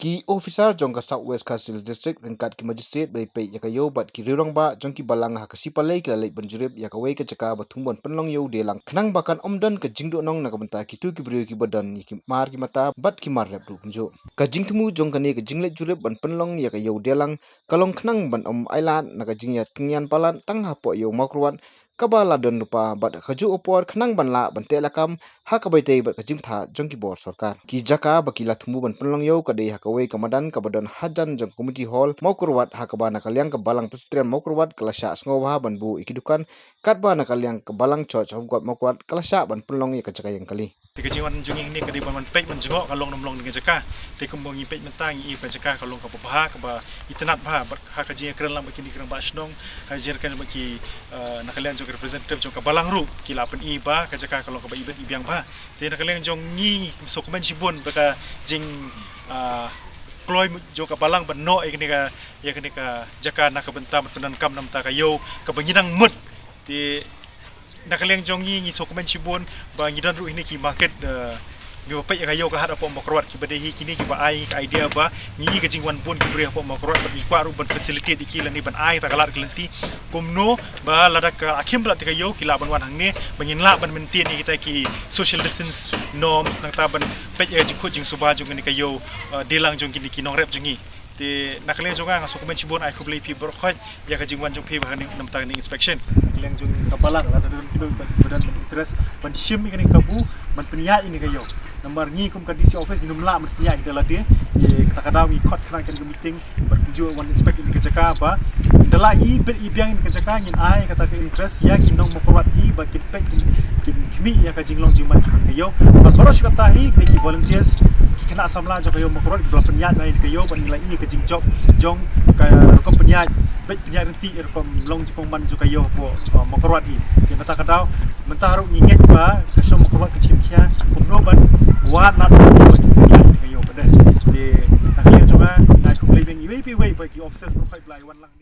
Ki Ophisar jong ka Southwest Castle District ringkat ki magistrate bai pei ya kayo bat ki rirong ba jong ki Balang ha kasi palai ki lalai ban Jurip ya kawai ka caka bathungbon penlong yo delang khnang bakan omdan ka jingdo nong na kabanta ki tu ki brio ki badan ki mar ki mata bat ki mar rep du kunjo ka jingtmu jong ka ne ka jingle Jurip ban penlong ya kayo delang kalong khnang ban ailan na ka jingya tingyan palan tang ha po yo Mawkyrwat kabala don lupa bat khaju opor khnang ban la ban te lakam ha ka bai te bat ka jing tha jong ki bor sarkar ki jaka bakila thumbu ban penlong yo ka de ha kawai kamadan kabadon hajan jong community hall Mawkyrwat ha kabana kalyang ka Balang Presbyterian Mawkyrwat kalasya sngowa ban bu ikidukan katba na kalyang ka Balang Church of God Mawkyrwat kalasya ban penlong ya ka jaka yang kali Kejiwan junging ni kadi ban pek man jengok kalong nomlong dengan jaka te kumbong pek mentang i pa jaka kalong ka paha ka ba itnat ba ha ka jing kren lam kini kren ba snong ha jir kan baki nakalian jong representative jong ka Balang ru kila pen i ba ka jaka kalong ka ba ibet ibiang ba te nakalian jong ngi sokumen sibun baka jing kloy jong ka Balang ban no ikni ka ya kini ka jaka nak bentam penan kam nam ta ka yo ka banginang mut te nakaliang jongi ngi sokumen sibun ba ngidan ru ini ki market mi bapai ya kayo ka hada po Mawkyrwat ki badehi kini ki ba ai ka idea ba ngi ka jingwan pun ki beri po Mawkyrwat ba ikwa ru ban facility di kila ni ban ai ta kalat kelenti kumno ba lada ka akhim bla ti kayo kila ban wan hang ni bangin la ban maintain ni kita ki social distance norms nang ta ban pej ya jing jing suba jong ni kayo delang jong kini ki nong rep jongi ti nakaliang jonga nga sokumen sibun ai ku blai pi bor khoi ya ka jingwan jong pi ba ni nam ta ni inspection nakaliang jong ka Balang la da kilo badan interest ban sim ni kabu man peniya ini kayo nomor ngi kum kondisi office minum la man peniya ida la dia ye kata kada wi khot khana kan meeting berkunjung one inspect ini kecaka ba dala i bet i biang ini kecaka ngin ai kata ke interest ya ki nong Mawkyrwat i ba kit pek kin khmi ya ka jinglong jingman kayo ban baros kata hi ki volunteers ki kena samla jo kayo Mawkyrwat ki peniya mai kayo ban nilai ini ke jing job jong ka kom peniya bet peniya renti kom long jipong man jo kayo po Mawkyrwat hi ki mata kada mentaru nginget ba kaso Mawkyrwat kecim kia kumno ban wat nat peniya kayo pada di nakalian juga ngai ku blai beng iwe pi we ba ki officers profile blai wan lang